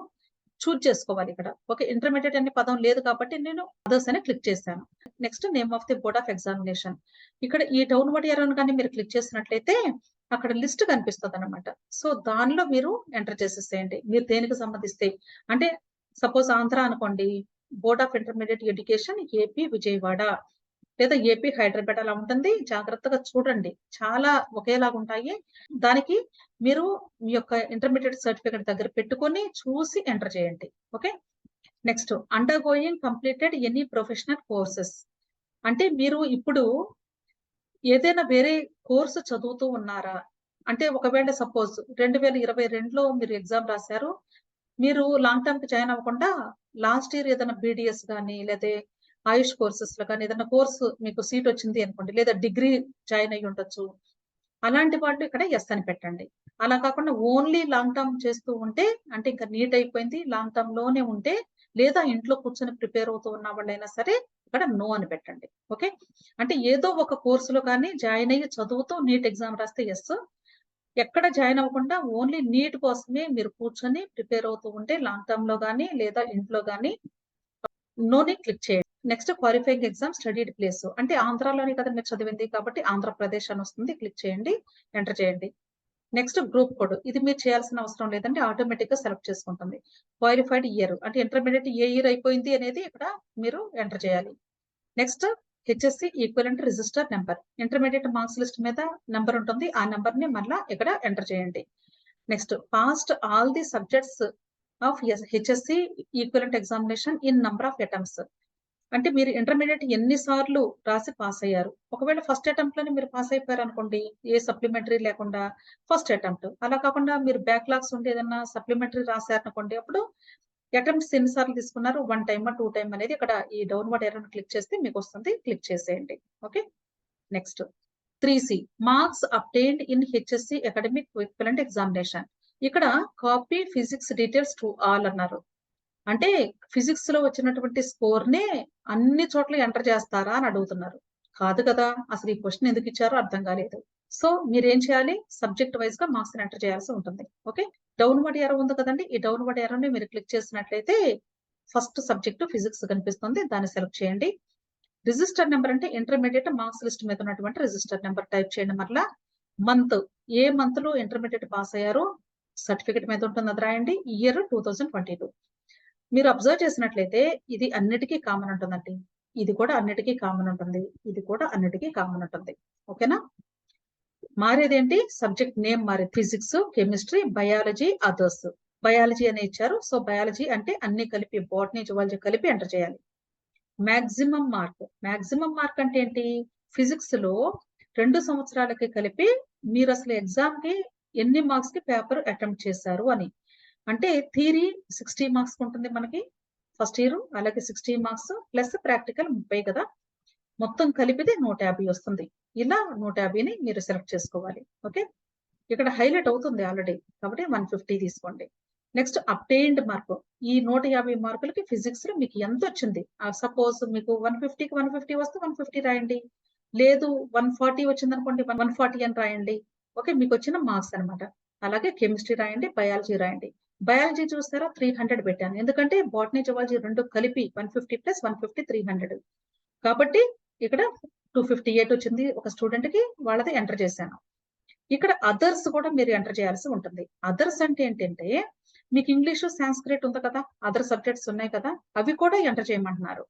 చూజ్ చేసుకోవాలి ఇక్కడ. ఓకే, ఇంటర్మీడియట్ అనే పదం లేదు కాబట్టి నేను అదర్స్ అని క్లిక్ చేశాను. Next, name of the board of examination. ఇక్కడ ఈ డౌన్వర్డ్ ఏరోని కానీ మీరు క్లిక్ చేసినట్లయితే అక్కడ లిస్ట్ కనిపిస్తుంది అనమాట. సో దానిలో మీరు ఎంటర్ చేసేసేయండి మీరు దేనికి సంబంధిస్తే. అంటే సపోజ్ ఆంధ్ర అనుకోండి, board of intermediate education AP Vijayawada లేదా ఏపీ హైదరాబాద్ అలా ఉంటుంది. జాగ్రత్తగా చూడండి, చాలా ఒకేలాగా ఉంటాయి. దానికి మీరు మీ యొక్క ఇంటర్మీడియట్ సర్టిఫికేట్ దగ్గర పెట్టుకొని చూసి ఎంటర్ చేయండి. Okay. Next, under going completed any professional courses అంటే మీరు ఇప్పుడు ఏదైనా వేరే కోర్సు చదువుతూ ఉన్నారా అంటే, ఒకవేళ సపోజ్ 2022లో మీరు ఎగ్జామ్ రాశారు, మీరు లాంగ్ టర్మ్ కి జాయిన్ అవ్వకుండా లాస్ట్ ఇయర్ ఏదైనా బీడిఎస్ కానీ లేదా ఆయుష్ కోర్సెస్ లో కానీ ఏదైనా కోర్సు మీకు సీట్ వచ్చింది అనుకోండి, లేదా డిగ్రీ జాయిన్ అయ్యి ఉండొచ్చు, అలాంటి వాళ్ళు ఇక్కడ ఎస్ అని పెట్టండి. అలా కాకుండా ఓన్లీ లాంగ్ టర్మ్ చేస్తూ ఉంటే, అంటే ఇంకా నీట్ అయిపోయింది లాంగ్ టర్మ్ లోనే ఉంటే, లేదా ఇంట్లో కూర్చొని ప్రిపేర్ అవుతూ ఉన్న వాళ్ళైనా సరే ఇక్కడ నో అని పెట్టండి. ఓకే. అంటే ఏదో ఒక కోర్సులో కానీ జాయిన్ అయ్యి చదువుతూ నీట్ ఎగ్జామ్ రాస్తే ఎస్, ఎక్కడ జాయిన్ అవ్వకుండా ఓన్లీ నీట్ కోసమే మీరు కూర్చొని ప్రిపేర్ అవుతూ ఉంటే లాంగ్ టర్మ్ లో కానీ లేదా ఇంట్లో కానీ నోని క్లిక్ చేయండి. Next, qualifying exam studied place అంటే ఆంధ్రాలోనే కదా మీరు చదివింది కాబట్టి ఆంధ్రప్రదేశ్ అని వస్తుంది, క్లిక్ చేయండి, ఎంటర్ చేయండి. నెక్స్ట్, గ్రూప్ కోడ్, ఇది మీరు చేయాల్సిన అవసరం లేదంటే ఆటోమేటిక్ గా సెలెక్ట్ చేసుకుంటుంది. క్వాలిఫైడ్ ఇయర్ అంటే ఇంటర్మీడియట్ ఏ ఇయర్ అయిపోయింది అనేది ఇక్కడ మీరు ఎంటర్ చేయాలి. Next, HSC equivalent register number, intermediate marks list మీద నెంబర్ ఉంటుంది, ఆ నెంబర్ ని మళ్ళా ఇక్కడ ఎంటర్ చేయండి. Next, past all the subjects of HSC equivalent examination in number of attempts అంటే మీరు ఇంటర్మీడియట్ ఎన్ని సార్లు రాసి పాస్ అయ్యారు. ఒకవేళ ఫస్ట్ అటెంప్ట్ లోనే మీరు పాస్ అయిపోయారు అనుకోండి, ఏ సప్లిమెంటరీ లేకుండా ఫస్ట్ అటెంప్ట్. అలా కాకుండా మీరు బ్యాక్లాగ్స్ ఉంటే ఏదన్నా సప్లిమెంటరీ రాశారనుకోండి, అప్పుడు అటెంప్ట్స్ ఎన్నిసార్లు తీసుకున్నారు, 1 టైమ్ 2 టైమ్ అనేది ఇక్కడ ఈ డౌన్వర్డ్ ఏరోని క్లిక్ చేస్తే మీకు వస్తుంది, క్లిక్ చేసేయండి. Okay. Next, 3C marks obtained in HSC academic equivalent examination. ఇక్కడ copy physics details to all అన్నారు. అంటే ఫిజిక్స్ లో వచ్చినటువంటి స్కోర్ నే అన్ని చోట్ల ఎంటర్ చేస్తారా అని అడుగుతున్నారు. కాదు కదా, అసలు ఈ క్వశ్చన్ ఎందుకు ఇచ్చారో అర్థం కాలేదు. సో మీరేం చేయాలి, సబ్జెక్ట్ వైజ్ గా మార్క్స్ ఎంటర్ చేయాల్సి ఉంటుంది. ఓకే. డౌన్వర్డ్ ఏరో ఉంది కదండి, ఈ డౌన్వర్డ్ ఏరోని మీరు క్లిక్ చేసినట్లయితే ఫస్ట్ సబ్జెక్ట్ ఫిజిక్స్ కనిపిస్తుంది, దాన్ని సెలెక్ట్ చేయండి. రిజిస్టర్ నెంబర్ అంటే ఇంటర్మీడియట్ మార్క్స్ లిస్ట్ మీద ఉన్నటువంటి రిజిస్టర్ నెంబర్ టైప్ చేయండి. మరలా మంత్, ఏ మంత్ లో ఇంటర్మీడియట్ పాస్ అయ్యారో సర్టిఫికెట్ మీద ఉంటుంది, అది రాయండి. ఇయర్ 2022. మీరు అబ్జర్వ్ చేసినట్లయితే ఇది అన్నిటికీ కామన్ ఉంటుందండి. ఇది కూడా అన్నిటికీ కామన్ ఉంటుంది, ఇది కూడా అన్నిటికీ కామన్ ఉంటుంది. ఓకేనా. మారేదేంటి, సబ్జెక్ట్ నేమ్ మారే, physics, chemistry, biology, others. Biology అని ఇచ్చారు, సో బయాలజీ అంటే అన్ని కలిపి బాటనీ జువాలజీ కలిపి ఎంటర్ చేయాలి. మాక్సిమం మార్క్ అంటే ఏంటి, ఫిజిక్స్ లో 2 సంవత్సరాలకి కలిపి మీరు అసలు ఎగ్జామ్ కి ఎన్ని మార్క్స్ కి పేపర్ అటెంప్ట్ చేశారు అని. అంటే థియరీ 60 మార్క్స్ ఉంటుంది మనకి ఫస్ట్ ఇయర్, అలాగే 60 మార్క్స్ ప్లస్ ప్రాక్టికల్ 30 కదా, మొత్తం కలిపితే 150 వస్తుంది. ఇలా 150ని మీరు సెలెక్ట్ చేసుకోవాలి. ఓకే. ఇక్కడ హైలైట్ అవుతుంది ఆల్రెడీ కాబట్టి 150 తీసుకోండి. నెక్స్ట్, అప్టైన్డ్ మార్క్, ఈ 150 మార్కులకి ఫిజిక్స్ లో మీకు ఎంత వచ్చింది. సపోజ్ మీకు 150కి 150 వస్తే 150 రాయండి, లేదు 140 వచ్చింది అనుకోండి 140 అని రాయండి. ఓకే, మీకు వచ్చిన మార్క్స్ అనమాట. అలాగే కెమిస్ట్రీ రాయండి, బయాలజీ రాయండి. బయాలజీ చూస్తారా 300 పెట్టాను, ఎందుకంటే బాటనీ జువాలజీ రెండు కలిపి 150 ప్లస్ 150 300 కాబట్టి ఇక్కడ 258 వచ్చింది ఒక స్టూడెంట్ కి, వాళ్ళది ఎంటర్ చేశాను. ఇక్కడ అదర్స్ కూడా మీరు ఎంటర్ చేయాల్సి ఉంటుంది. అదర్స్ అంటే ఏంటంటే మీకు ఇంగ్లీషు సాంస్క్రిట్ ఉంది కదా, అదర్ సబ్జెక్ట్స్ ఉన్నాయి కదా, అవి కూడా ఎంటర్ చేయమంటున్నారు.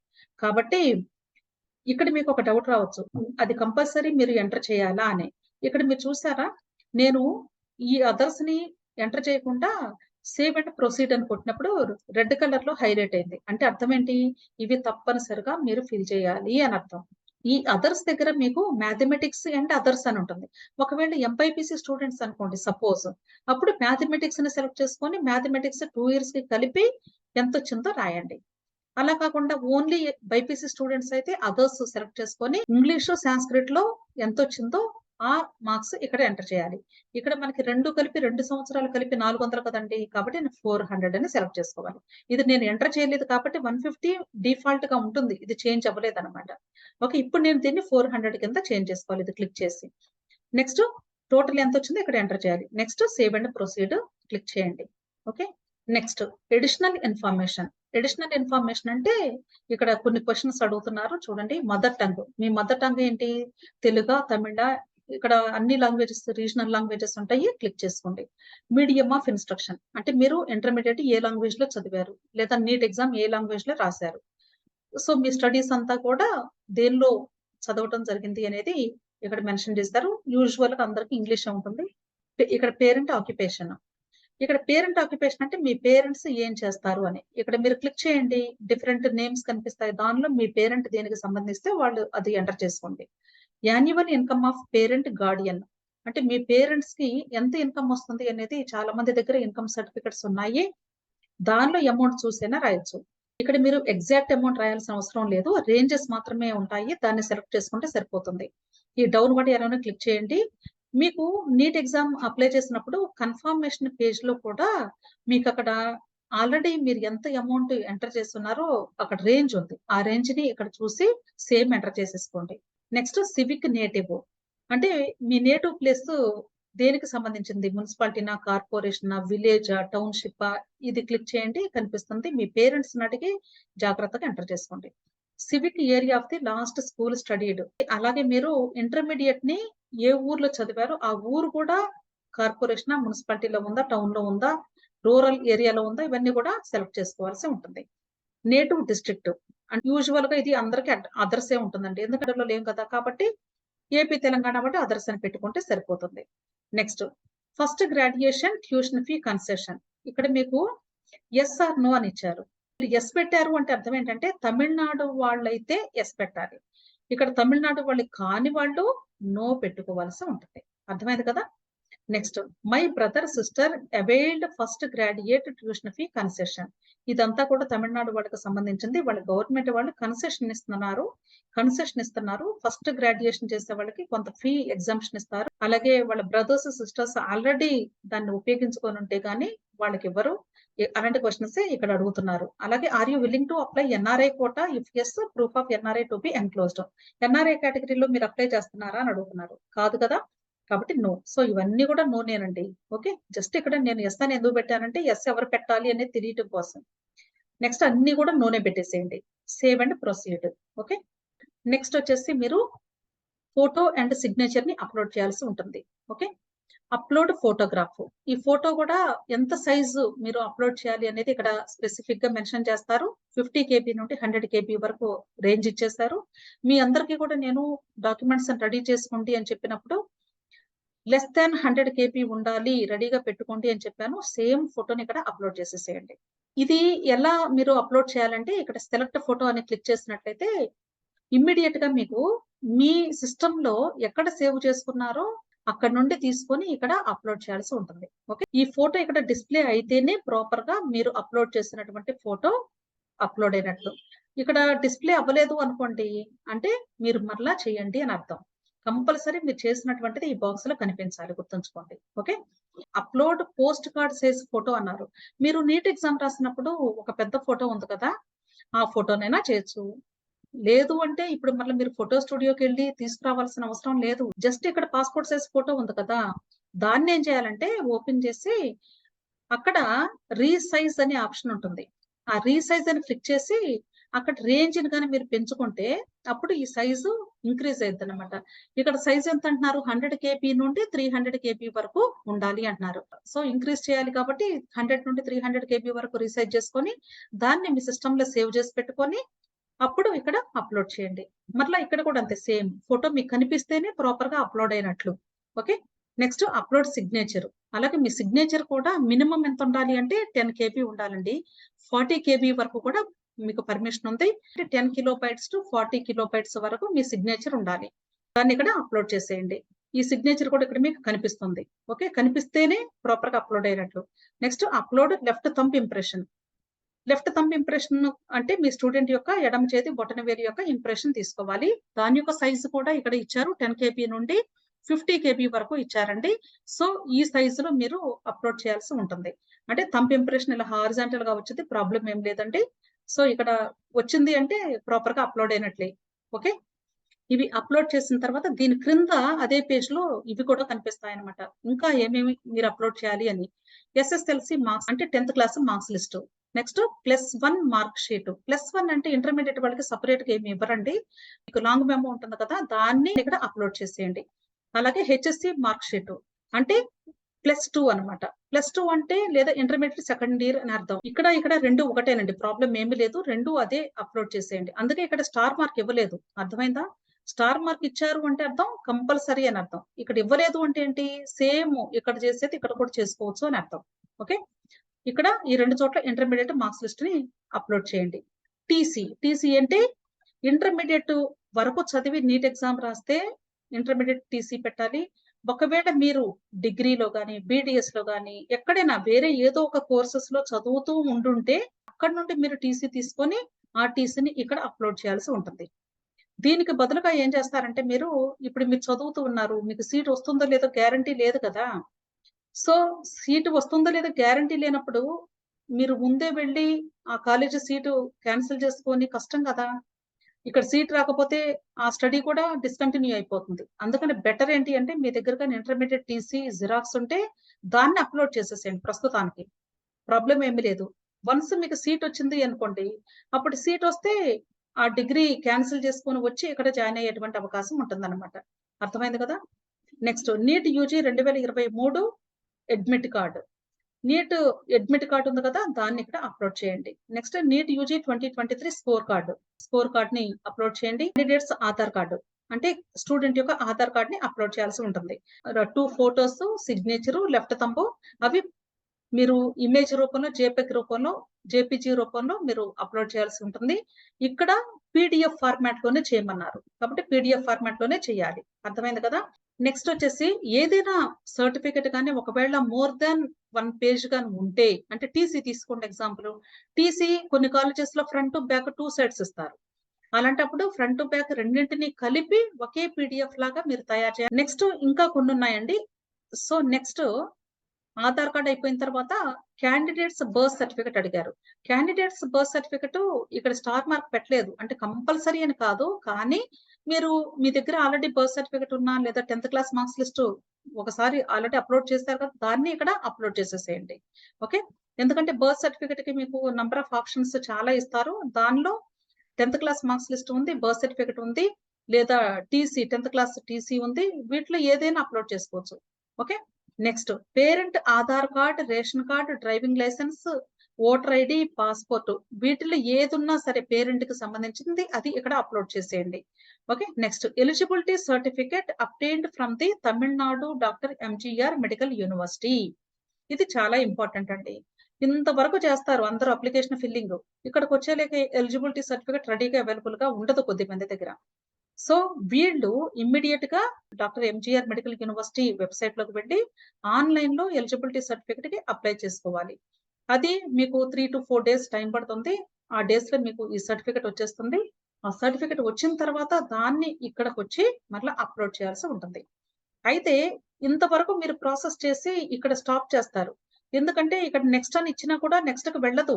కాబట్టి ఇక్కడ మీకు ఒక డౌట్ రావచ్చు. అది కంపల్సరీ మీరు ఎంటర్ చేయాలా అని. ఇక్కడ మీరు చూసారా? నేను ఈ అదర్స్‌ని ఎంటర్ చేయకుండా సేవ్ అండ్ ప్రొసీడ్ అని కొట్టినప్పుడు రెడ్ కలర్‌లో హైలైట్ అయింది. అంటే అర్థం ఏంటి? ఇవి తప్పనిసరిగా మీరు ఫిల్ చేయాలి అని అర్థం. ఈ అదర్స్ దగ్గర మీకు మ్యాథమెటిక్స్ అండ్ అదర్స్ అని ఉంటుంది. ఒకవేళ ఎంపైపీసీ స్టూడెంట్స్ అనుకోండి సపోజ్. అప్పుడు మ్యాథమెటిక్స్‌ని సెలెక్ట్ చేసుకొని మ్యాథమెటిక్స్ 2 ఇయర్స్‌కి కలిపి ఎంతొచ్చిందో రాయండి. అలా కాకుండా ఓన్లీ బైపీసీ స్టూడెంట్స్ అయితే అదర్స్ సెలెక్ట్ చేసుకొని ఇంగ్లీషు, సాంస్క్రిట్‌లో ఎంతొచ్చిందో ఆ మార్క్స్ ఇక్కడ ఎంటర్ చేయాలి. ఇక్కడ మనకి 2 కలిపి 2 సంవత్సరాలు కలిపి 400 కదండీ! కాబట్టి నేను 400 అని సెలెక్ట్ చేసుకోవాలి. ఇది నేను ఎంటర్ చేయలేదు కాబట్టి 150 డిఫాల్ట్‌గా ఉంటుంది. ఇది చేంజ్ అవ్వలేదన్నమాట. ఓకే. ఇప్పుడు నేను దీన్ని 400 కింద చేంజ్ చేసుకోవాలి ఇది క్లిక్ చేసి. నెక్స్ట్ టోటల్ ఎంతొచ్చిందో ఇక్కడ ఎంటర్ చేయాలి. Next save and proceed click చేయండి. Okay. Next additional information. Additional information అంటే ఇక్కడ కొన్ని క్వెషన్స్ అడుగుతున్నారు చూడండి. Mother tongue. మీ మదర్ టంగ్ ఏంటి? తెలుగా? తమిళా? ఇక్కడ అన్ని లాంగ్వేజెస్ రీజనల్ లాంగ్వేజెస్ ఉంటాయి. క్లిక్ చేసుకోండి. మీడియం ఆఫ్ ఇన్‌స్ట్రక్షన్ అంటే మీరు ఇంటర్మీడియేట్ ఏ లాంగ్వేజ్‌లో చదివారు? లేదా నీట్ ఎగ్జామ్ ఏ లాంగ్వేజ్‌లో రాసారు? సో, మీ స్టడీస్ అంతా కూడా దేనిలో చదవటం జరిగింది అనేది ఇక్కడ మెన్షన్ చేస్తారు. యూజువల్‌గా అందరికి ఇంగ్లీషే ఉంటుంది. ఇక్కడ పేరెంట్ ఆక్యుపేషన్. ఇక్కడ పేరెంట్ ఆక్యుపేషన్ అంటే మీ పేరెంట్స్ ఏం చేస్తారు అని. ఇక్కడ మీరు క్లిక్ చేయండి. డిఫరెంట్ నేమ్స్ కనిపిస్తాయి. దానిలో మీ పేరెంట్ దేనికి సంబంధిస్తే వాళ్ళు అది ఎంటర్ చేసుకోండి. Annual income of parent Guardian. అంటే మీ పేరెంట్స్‌కి ఎంత ఇన్‌కమ్ వస్తుంది అనేది చాలా మంది దగ్గర ఇన్‌కమ్ సర్టిఫికేట్స్ ఉన్నాయి. దానిలో అమౌంట్ చూసైనా రాయొచ్చు. ఇక్కడ మీరు ఎగ్జాక్ట్ అమౌంట్ రాయాల్సిన అవసరం లేదు. రేంజెస్ మాత్రమే ఉంటాయి. దాన్ని సెలెక్ట్ చేసుకుంటే సరిపోతుంది. ఈ డౌన్‌వర్డ్ యారోని క్లిక్ చేయండి. మీకు నీట్ ఎగ్జామ్ అప్లై చేసినప్పుడు కన్ఫర్మేషన్ పేజ్‌లో కూడా మీకక్కడ ఆల్రెడీ మీరు ఎంత అమౌంట్ ఎంటర్ చేస్తున్నారో అక్కడ రేంజ్ ఉంది. ఆ రేంజ్‌ని ఇక్కడ చూసి సేమ్ ఎంటర్ చేసేసుకోండి. Next civic native. అంటే మీ నేటివ్ ప్లేస్ దేనికి సంబంధించింది? మున్సిపాలిటీనా? కార్పొరేషనా? విలేజా? టౌన్‌షిప్పా? ఇది క్లిక్ చేయండి కనిపిస్తుంది. మీ పేరెంట్స్‌ని అడిగి జాగ్రత్తగా ఎంటర్ చేసుకోండి. Civic area of the last school studied. అలాగే మీరు ఇంటర్మీడియేట్‌ని ఏ ఊర్లో చదివారో ఆ ఊరు కూడా కార్పొరేషనా? మున్సిపాలిటీలో ఉందా? టౌన్‌లో ఉందా? రూరల్ ఏరియాలో ఉందా? ఇవన్నీ కూడా సెలెక్ట్ చేసుకోవాల్సి ఉంటుంది. Native district. అండ్ యూజువల్‌గా ఇది అందరికి అదర్సే ఉంటుందండి. ఎందుకంటే అందులో లేం కదా! కాబట్టి ఏపీ, తెలంగాణ బట్టి అదర్స్ అని పెట్టుకుంటే సరిపోతుంది. Next first graduation tuition fee concession. ఇక్కడ మీకు యెస్ ఆర్ నో అని ఇచ్చారు. మీరు యెస్ పెట్టారు అంటే అర్థం ఏంటంటే తమిళనాడు వాళ్ళైతే యెస్ పెట్టాలి. ఇక్కడ తమిళనాడు వాళ్ళు కాని వాళ్ళు నో పెట్టుకోవాల్సి ఉంటుంది. అర్థమైంది కదా! Next my brother, sister availed first graduate tuition fee concession. ఇదంతా కూడా తమిళనాడు వాళ్ళకి సంబంధించింది. వాళ్ళ గవర్నమెంట్ వాళ్ళు కన్సెషన్ ఇస్తున్నారు. ఫస్ట్ గ్రాడ్యుయేషన్ చేసే వాళ్ళకి కొంత ఫీ ఎగ్జామ్షన్ ఇస్తారు. అలాగే వాళ్ళ బ్రదర్స్, సిస్టర్స్ ఆల్రెడీ దాన్ని ఉపయోగించుకొని ఉంటే గాని వాళ్ళకివ్వరు. అలాంటి క్వెషన్సే ఇక్కడ అడుగుతున్నారు. అలాగే are you willing to apply NRI quota? If yes proof of NRI to be enclosed. NRI కేటగిరీలో మీరు అప్లై చేస్తున్నారా అని అడుగుతున్నారు. కాదు కదా! కాబట్టి నో. సో ఇవన్నీ కూడా నోనేనండి. ఓకే. జస్ట్ ఇక్కడ నేను యెస్ అని ఎందుకు పెట్టానంటే యెస్ ఎవరు పెట్టాలి అనేది తెలియటం కోసం. నెక్స్ట్ అన్నీ కూడా నోనే పెట్టేసేయండి. Save and proceed. Okay. Next వచ్చేసి మీరు ఫోటో అండ్ సిగ్నేచర్‌ని అప్‌లోడ్ చేయాల్సి ఉంటుంది. ఓకే. Upload photograph. ఈ ఫోటో కూడా ఎంత సైజు మీరు అప్‌లోడ్ చేయాలి అనేది ఇక్కడ స్పెసిఫిక్‌గా మెన్షన్ చేస్తారు. 50 కేబీ నుండి 100 కేబీ వరకు రేంజ్ ఇచ్చేసారు. మీ అందరికీ కూడా నేను డాక్యుమెంట్స్ రెడీ చేసుకోండి అని చెప్పినప్పుడు లెస్ థాన్ 100 కేబీ ఉండాలి. రెడీగా పెట్టుకోండి అని చెప్పాను. సేమ్ ఫోటోని ఇక్కడ అప్‌లోడ్ చేసేసేయండి. ఇది ఎలా మీరు అప్‌లోడ్ చేయాలంటే ఇక్కడ సెలెక్ట్ ఫోటో అని క్లిక్ చేసినట్లయితే ఇమ్మీడియేట్‌గా మీకు మీ సిస్టమ్‌లో ఎక్కడ సేవ్ చేసుకున్నారో అక్కడి నుండి తీసుకొని ఇక్కడ అప్‌లోడ్ చేయాల్సి ఉంటుంది. ఓకే. ఈ ఫోటో ఇక్కడ డిస్‌ప్లే అయితేనే ప్రాపర్‌గా మీరు అప్‌లోడ్ చేసినటువంటి ఫోటో అప్‌లోడ్ అయినట్లు. ఇక్కడ డిస్‌ప్లే అవ్వలేదు అనుకోండి అంటే మీరు మరలా చేయండి అని అర్థం. కంపల్సరీ మీరు చేసినటువంటిది ఈ బాక్స్‌లో కనిపించాలి గుర్తుంచుకోండి. Okay. Upload post card size photo అన్నారు. మీరు నీట్ ఎగ్జామ్ రాసినప్పుడు ఒక పెద్ద ఫోటో ఉంది కదా! ఆ ఫోటోనైనా చేయొచ్చు. లేదు అంటే ఇప్పుడు మళ్ళీ మీరు ఫోటో స్టూడియోకెళ్ళి తీసుకురావాల్సిన అవసరం లేదు. జస్ట్ ఇక్కడ పాస్‌పోర్ట్ సైజ్ ఫోటో ఉంది కదా! దాన్నేం చేయాలంటే ఓపెన్ చేసి అక్కడ రీసైజ్ అనే ఆప్షన్ ఉంటుంది. ఆ రీసైజ్ అని క్లిక్ చేసి అక్కడ రేంజ్‌ని గాని మీరు పెంచుకుంటే అప్పుడు ఈ సైజు ఇంక్రీజ్ అయిద్దనమాట. ఇక్కడ సైజ్ ఎంత అంటున్నారు? 100 కేబీ నుండి 300 కేబీ వరకు ఉండాలి అంటున్నారు. సో, ఇంక్రీజ్ చేయాలి కాబట్టి 100 నుండి 300 కేబీ వరకు రీసైజ్ చేసుకొని దాన్ని మీ సిస్టమ్‌లో సేవ్ చేసి పెట్టుకొని అప్పుడు ఇక్కడ అప్లోడ్ చేయండి. మరలా ఇక్కడ కూడా అంతే సేమ్. ఫోటో మీకు కనిపిస్తేనే ప్రాపర్‌గా అప్లోడ్ అయినట్లు. ఓకే. Next upload signature. అలాగే మీ సిగ్నేచర్ కూడా మినిమమ్ ఎంత ఉండాలి అంటే 10 కేబీ ఉండాలండి. 40 కేబీ వరకు కూడా మీకు పర్మిషన్ ఉంది. అంటే 10 కిలోబైట్స్ టు 40 కిలోబైట్స్ వరకు మీ సిగ్నేచర్ ఉండాలి. దాన్ని ఇక్కడ అప్లోడ్ చేసేయండి. ఈ సిగ్నేచర్ కూడా ఇక్కడ మీకు కనిపిస్తుంది. ఓకే. కనిపిస్తేనే ప్రాపర్‌గా అప్లోడ్ అయినట్లు. Next upload left thumb impression. Left thumb impression అంటే మీ స్టూడెంట్ యొక్క ఎడమ చేతి బొటనవేలు యొక్క ఇంప్రెషన్ తీసుకోవాలి. దాని యొక్క సైజ్ కూడా ఇక్కడ ఇచ్చారు. 10 కేబీ నుండి 50 కేబీ వరకు ఇచ్చారండి. సో, ఈ సైజులో మీరు అప్లోడ్ చేయాల్సి ఉంటుంది. అంటే థంబ్ ఇంప్రెషన్ ఇలా హారిజాంటల్‌గా వచ్చింది. ప్రాబ్లమ్ ఏం లేదండి. సో, ఇక్కడ వచ్చింది అంటే ప్రాపర్‌గా అప్లోడ్ అయినట్లే. ఓకే. ఇవి అప్లోడ్ చేసిన తర్వాత దీని క్రింద అదే పేజ్‌లో ఇవి కూడా కనిపిస్తాయన్నమాట. ఇంకా ఏమేమి మీరు అప్లోడ్ చేయాలి అని. ఎస్ఎస్ఎల్సీ మార్క్స్ అంటే 10థ్ class marks list. Next +1 mark sheet. +1 అంటే ఇంటర్మీడియేట్ వాళ్ళకి సెపరేట్‌గా ఏమి ఇవ్వరండి. మీకు లాంగ్ మెమో ఉంటుంది కదా! దాన్ని ఇక్కడ అప్లోడ్ చేసేయండి. అలాగే హెచ్ఎస్‌సి మార్క్ షీట్. అంటే +2 అన్నమాట. +2 అంటే లేదా ఇంటర్మీడియేట్ సెకండ్ ఇయర్ అని అర్థం. ఇక్కడ 2 ఒకటేనండి. ప్రాబ్లమ్ ఏమీ లేదు. 2 అదే అప్లోడ్ చేసేయండి. అందుకే ఇక్కడ స్టార్ మార్క్ ఇవ్వలేదు. అర్థమైందా? స్టార్ మార్క్ ఇచ్చారు అంటే అర్థం కంపల్సరీ అని అర్థం. ఇక్కడ ఇవ్వలేదు అంటే ఏంటి? సేమ్ ఇక్కడ చేసేది ఇక్కడ కూడా చేసుకోవచ్చు అని అర్థం. ఓకే. ఇక్కడ ఈ 2 చోట్ల ఇంటర్మీడియేట్ మార్క్స్ లిస్ట్‌ని అప్లోడ్ చేయండి. టీసీ అంటే ఇంటర్మీడియేట్ వరకు చదివి నీట్ ఎగ్జామ్ రాస్తే ఇంటర్మీడియేట్ టీసీ పెట్టాలి. ఒకవేళ మీరు డిగ్రీలో గాని, బీడీఎస్‌లో గాని ఎక్కడైనా వేరే ఏదో ఒక కోర్సెస్‌లో చదువుతూ ఉండుంటే అక్కడి నుండి మీరు టీసీ తీసుకొని ఆ టీసీని ఇక్కడ అప్లోడ్ చేయాల్సి ఉంటుంది. దీనికి బదులుగా ఏం చేస్తారంటే ఇప్పుడు మీరు చదువుతూ ఉన్నారు. మీకు సీట్ వస్తుందో లేదో గ్యారంటీ లేదు కదా! సో, సీట్ వస్తుందో లేదో గ్యారంటీ లేనప్పుడు మీరు ముందే వెళ్లి ఆ కాలేజీ సీటు క్యాన్సిల్ చేసుకొని కష్టం కదా! ఇక్కడ సీట్ రాకపోతే ఆ స్టడీ కూడా డిస్కంటిన్యూ అయిపోతుంది. అందుకని బెటర్ ఏంటి అంటే మీ దగ్గర గాని ఇంటర్మీడియేట్ టీసీ, జిరాక్స్ ఉంటే దాన్ని అప్లోడ్ చేసేసేయండి ప్రస్తుతానికి. ప్రాబ్లమ్ ఏమీ లేదు. వన్స్ మీకు సీట్ వచ్చింది అనుకోండి, అప్పుడు సీట్ వస్తే ఆ డిగ్రీ క్యాన్సిల్ చేసుకొని వచ్చి ఇక్కడ జాయిన్ అయ్యేటువంటి అవకాశం ఉంటుందన్నమాట. అర్థమైంది కదా! Next neat UG 2023 admit card. Neat admit card ఉంది కదా! దాన్ని ఇక్కడ అప్లోడ్ చేయండి. Next neat UG 2023 score card. Score కార్డ్‌ని అప్లోడ్ చేయండి. Candidates Aadhaar card. అంటే స్టూడెంట్ యొక్క ఆధార్ కార్డ్‌ని అప్లోడ్ చేయాల్సి ఉంటుంది. 2 ఫోటోస్, సిగ్నేచర్, లెఫ్ట్ థంబ్ అవి మీరు ఇమేజ్ రూపంలో, జేపీజీ రూపంలో మీరు అప్లోడ్ చేయాల్సి ఉంటుంది. ఇక్కడ పీడీఎఫ్ ఫార్మాట్‌లోనే చేయమన్నారు. కాబట్టి పీడీఎఫ్ ఫార్మాట్‌లోనే చేయాలి. అర్థమైంది కదా! నెక్స్ట్ వచ్చేసి ఏదైనా సర్టిఫికేట్ గాని ఒకవేళ మోర్ థాన్ 1 పేజ్ గాని ఉంటే అంటే టీసీ తీసుకోండి ఎగ్జాంపుల్. టీసీ కొన్ని కాలేజెస్‌లో ఫ్రంట్, బ్యాక్ 2 సైడ్స్ ఇస్తారు. అలాంటప్పుడు ఫ్రంట్, బ్యాక్ రెండింటిని కలిపి ఒకే పీడీఎఫ్ లాగా మీరు తయారు చేయాలి. నెక్స్ట్ ఇంకా కొన్నున్నాయండి. సో, నెక్స్ట్ ఆధార్ కార్డ్ అయిపోయిన తర్వాత క్యాండిడేట్స్ బర్త్ సర్టిఫికేట్ అడిగారు. క్యాండిడేట్స్ బర్త్ సర్టిఫికేట్ ఇక్కడ స్టార్ మార్క్ పెట్టలేదు. అంటే కంపల్సరీ అని కాదు. కానీ మీరు మీ దగ్గర ఆల్రెడీ బర్త్ సర్టిఫికేట్ ఉన్నా లేదా 10థ్ క్లాస్ మార్క్స్ లిస్ట్ ఒకసారి ఆల్రెడీ అప్లోడ్ చేశారు కదా! దాన్ని ఇక్కడ అప్లోడ్ చేసేసేయండి. ఓకే. ఎందుకంటే బర్త్ సర్టిఫికేట్‌కి మీకు నంబర్ ఆఫ్ ఆప్షన్స్ చాలా ఇస్తారు. దానిలో 10థ్ క్లాస్ మార్క్స్ లిస్ట్ ఉంది. బర్త్ సర్టిఫికేట్ ఉంది. లేదా 10థ్ క్లాస్ టీసీ ఉంది. వీటిలో ఏదైనా అప్లోడ్ చేసుకోవచ్చు. Okay. Next parent Aadhaar card, ration card, driving license, voter ID, passport వీటిలో ఏదున్నా సరే పేరెంట్‌కి సంబంధించింది అది ఇక్కడ అప్లోడ్ చేసేయండి. Okay. Next eligibility certificate obtained from the Tamil Nadu doctor MGR medical university. ఇది చాలా ఇంపార్టెంట్ అండి. ఇంతవరకు చేస్తారు అందరూ అప్లికేషన్ ఫిల్లింగ్. ఇక్కడికొచ్చేలేకే ఎలిజిబిలిటీ సర్టిఫికేట్ రెడీగా అవైలబుల్‌గా ఉండదు కొద్దిమంది దగ్గర. సో, వీళ్ళు ఇమ్మీడియేట్‌గా డాక్టర్ ఎంజీఆర్ మెడికల్ యూనివర్సిటీ వెబ్‌సైట్‌లోకి వెళ్లి ఆన్‌లైన్‌లో ఎలిజిబిలిటీ సర్టిఫికేట్‌కి అప్లై చేసుకోవాలి. అది మీకు 3-4 డేస్ టైం పడుతుంది. ఆ డేస్‌లో మీకు ఈ సర్టిఫికేట్ వచ్చేస్తుంది. ఆ సర్టిఫికేట్ వచ్చిన తర్వాత దాన్ని ఇక్కడికొచ్చి మరలా అప్లోడ్ చేయాల్సి ఉంటుంది. అయితే ఇంతవరకు మీరు ప్రాసెస్ చేసి ఇక్కడ స్టాప్ చేస్తారు. ఎందుకంటే ఇక్కడ నెక్స్ట్ అని ఇచ్చినా కూడా నెక్స్ట్‌కి వెళ్ళదు.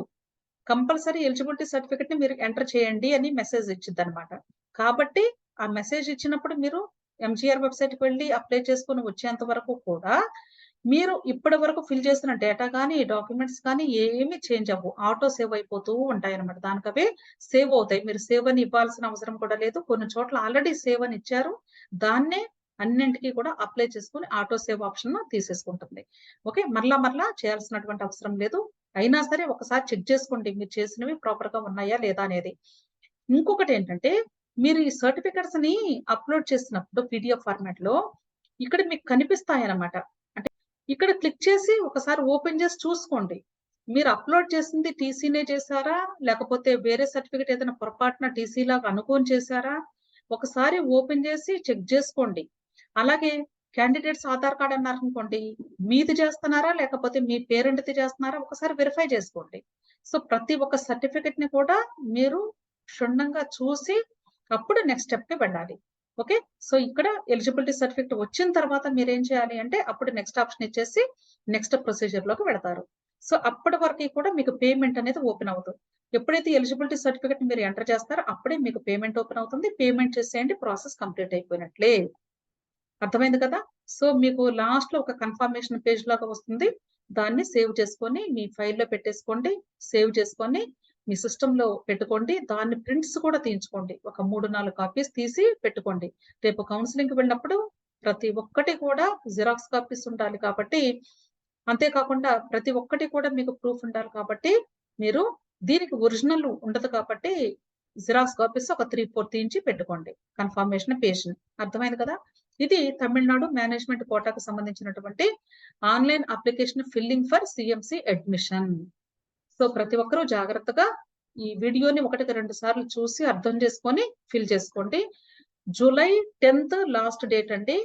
కంపల్సరీ ఎలిజిబిలిటీ సర్టిఫికేట్‌ని మీరు ఎంటర్ చేయండి అని మెసేజ్ ఇచ్చిద్దనమాట. కాబట్టి ఆ మెసేజ్ ఇచ్చినప్పుడు మీరు ఎంజీఆర్ వెబ్‌సైట్‌కి వెళ్లి అప్లై చేసుకొని వచ్చేంత వరకు కూడా మీరు ఇప్పటి వరకు ఫిల్ చేసిన డేటా గాని, డాక్యుమెంట్స్ కానీ ఏమి చేంజ్ అవ్వవు. ఆటో సేవ్ అయిపోతూ ఉంటాయన్నమాట. దానికవే సేవ్ అవుతాయి. మీరు సేవ్ అని ఇవ్వాల్సిన అవసరం కూడా లేదు. కొన్ని చోట్ల ఆల్రెడీ సేవ్ అని ఇచ్చారు. దాన్నే అన్నింటికి కూడా అప్లై చేసుకొని ఆటో సేవ్ ఆప్షన్ తీసేసుకుంటుంది. ఓకే. మరలా చేయాల్సినటువంటి అవసరం లేదు. అయినా సరే ఒకసారి చెక్ చేసుకోండి. మీరు చేసినవి ప్రాపర్‌గా ఉన్నాయా లేదా అనేది. ఇంకొకటి ఏంటంటే మీరు ఈ సర్టిఫికెట్స్ ని అప్లోడ్ చేసినప్పుడు పీడిఎఫ్ ఫార్మాట్ లో ఇక్కడ మీకు కనిపిస్తాయి అన్నమాట. అంటే ఇక్కడ క్లిక్ చేసి ఒకసారి ఓపెన్ చేసి చూసుకోండి. మీరు అప్లోడ్ చేసింది టీసీనే చేశారా, లేకపోతే వేరే సర్టిఫికెట్ ఏదైనా పొరపాటున టీసీ లాగా అనుకోని చేశారా, ఒకసారి ఓపెన్ చేసి చెక్ చేసుకోండి. అలాగే క్యాండిడేట్స్ ఆధార్ కార్డ్ అన్నారనుకోండి, మీది చేస్తున్నారా లేకపోతే మీ పేరెంట్‌ది చేస్తున్నారా ఒకసారి వెరిఫై చేసుకోండి. సో ప్రతి ఒక్క సర్టిఫికెట్ ని కూడా మీరు క్షుణ్ణంగా చూసి అప్పుడు నెక్స్ట్ స్టెప్‌కి వెళ్ళాలి. ఓకే. సో ఇక్కడ ఎలిజిబిలిటీ సర్టిఫికేట్ వచ్చిన తర్వాత మీరేం చేయాలి అంటే అప్పుడు నెక్స్ట్ ఆప్షన్ ఇచ్చేసి నెక్స్ట్ ప్రొసీజర్‌లోకి వెళతారు. సో అప్పటి వరకి కూడా మీకు పేమెంట్ అనేది ఓపెన్ అవుతుంది. ఎప్పుడైతే ఎలిజిబిలిటీ సర్టిఫికేట్ మీరు ఎంటర్ చేస్తారో అప్పుడే మీకు పేమెంట్ ఓపెన్ అవుతుంది. పేమెంట్ చేసేయండి, ప్రాసెస్ కంప్లీట్ అయిపోయినట్లే. అర్థమైంది కదా! సో మీకు లాస్ట్‌లో ఒక కన్ఫర్మేషన్ పేజ్ లాగా వస్తుంది. దాన్ని సేవ్ చేసుకొని మీ ఫైల్‌లో పెట్టేసుకోండి. సేవ్ చేసుకొని మీ సిస్టమ్‌లో పెట్టుకోండి. దాన్ని ప్రింట్స్ కూడా తీయించుకోండి. ఒక 3, 4 కాపీస్ తీసి పెట్టుకోండి. రేపు కౌన్సెలింగ్‌కి వెళ్ళినప్పుడు ప్రతి ఒక్కటి కూడా జిరాక్స్ కాపీస్ ఉండాలి కాబట్టి, అంతే కాకుండా ప్రతి ఒక్కటి కూడా మీకు ప్రూఫ్ ఉండాలి కాబట్టి, మీరు దీనికి ఒరిజినల్ ఉండదు కాబట్టి జిరాక్స్ కాపీస్ ఒక 3, 4 తీయించి పెట్టుకోండి. కన్ఫర్మేషన్ పేజ్‌ని. అర్థమైంది కదా! ఇది తమిళనాడు మేనేజ్మెంట్ కోటాకు సంబంధించినటువంటి online application filling for CMC admission. So ప్రతి ఒక్కరూ జాగ్రత్తగా ఈ వీడియోని 1కి 2 సార్లు చూసి అర్థం చేసుకొని ఫిల్ చేసుకోండి. జూలై 10th లాస్ట్ డేట్ అండి.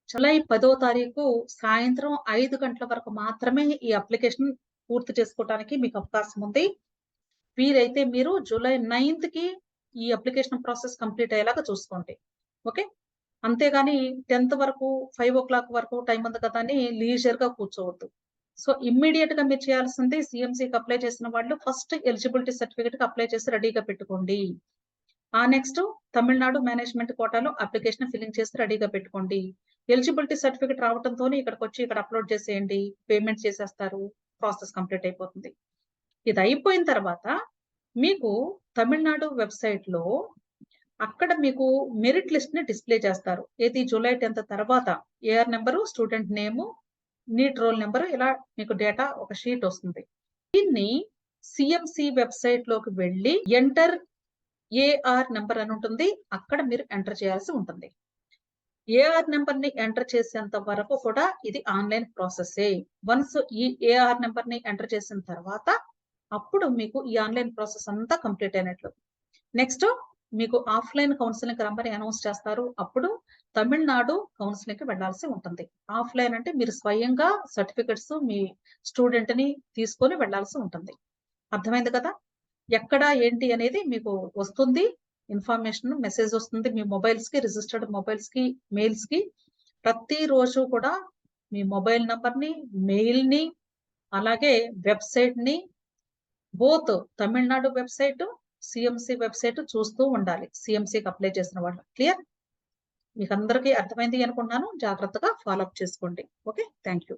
జూలై 10వ తారీఖు సాయంత్రం 5 గంటల వరకు మాత్రమే ఈ అప్లికేషన్ పూర్తి చేసుకోవడానికి మీకు అవకాశం ఉంది. వీలైతే మీరు జూలై 9థ్‌కి ఈ అప్లికేషన్ ప్రాసెస్ కంప్లీట్ అయ్యేలాగా చూసుకోండి. ఓకే. అంతేగాని 10th వరకు 5:00 వరకు టైం ఉంది కదా అని లీజర్‌గా కూర్చోవద్దు. సో ఇమ్మీడియేట్‌గా మీరు చేయాల్సింది సీఎంసీకి అప్లై చేసిన వాళ్ళు ఫస్ట్ ఎలిజిబిలిటీ సర్టిఫికేట్‌కి అప్లై చేసి రెడీగా పెట్టుకోండి. నెక్స్ట్ తమిళనాడు మేనేజ్మెంట్ కోటాలో అప్లికేషన్ ఫిల్లింగ్ చేసి రెడీగా పెట్టుకోండి. ఎలిజిబిలిటీ సర్టిఫికేట్ రావడంతోనే ఇక్కడికొచ్చి ఇక్కడ అప్లోడ్ చేసేయండి. పేమెంట్ చేసేస్తారు. ప్రాసెస్ కంప్లీట్ అయిపోతుంది. ఇది అయిపోయిన తర్వాత మీకు తమిళనాడు వెబ్‌సైట్‌లో అక్కడ మీకు మెరిట్ లిస్ట్‌ని డిస్‌ప్లే చేస్తారు. ఏది జూలై 10th తర్వాత AR number, student name, NEET roll number ఇలా మీకు డేటా ఒక షీట్ వస్తుంది. దీన్ని సీఎంసీ వెబ్‌సైట్‌లోకి వెళ్లి ఎంటర్ ఏఆర్ నంబర్ అని ఉంటుంది. అక్కడ మీరు ఎంటర్ చేయాల్సి ఉంటుంది. ఏఆర్ నంబర్‌ని ఎంటర్ చేసేంత వరకు కూడా ఇది ఆన్‌లైన్ ప్రాసెసే. వన్స్ ఈ ఏఆర్ నంబర్‌ని ఎంటర్ చేసిన తర్వాత అప్పుడు మీకు ఈ ఆన్‌లైన్ ప్రాసెస్ అంతా కంప్లీట్ అయినట్లు. నెక్స్ట్ మీకు ఆఫ్‌లైన్ కౌన్సెలింగ్‌కి రమ్మని అనౌన్స్ చేస్తారు. అప్పుడు తమిళనాడు కౌన్సెలింగ్‌కి వెళ్ళాల్సి ఉంటుంది. ఆఫ్‌లైన్ అంటే మీరు స్వయంగా సర్టిఫికేట్స్ మీ స్టూడెంట్‌ని తీసుకొని వెళ్ళాల్సి ఉంటుంది. అర్థమైంది కదా! ఎక్కడ ఏంటి అనేది మీకు వస్తుంది. ఇన్ఫర్మేషన్ మెసేజ్ వస్తుంది. మీ మొబైల్స్‌కి రిజిస్టర్డ్ మొబైల్స్‌కి, మెయిల్స్‌కి ప్రతిరోజు కూడా మీ మొబైల్ నంబర్‌ని, మెయిల్‌ని అలాగే వెబ్‌సైట్‌ని both Tamil Nadu website, CMC website చూస్తూ ఉండాలి. సీఎంసీకి అప్లై చేసిన వాళ్ళు. క్లియర్? మీకందరికీ అర్థమైంది అనుకుంటున్నాను. జాగ్రత్తగా ఫాలో అప్ చేసుకోండి. ఓకే. Thank you.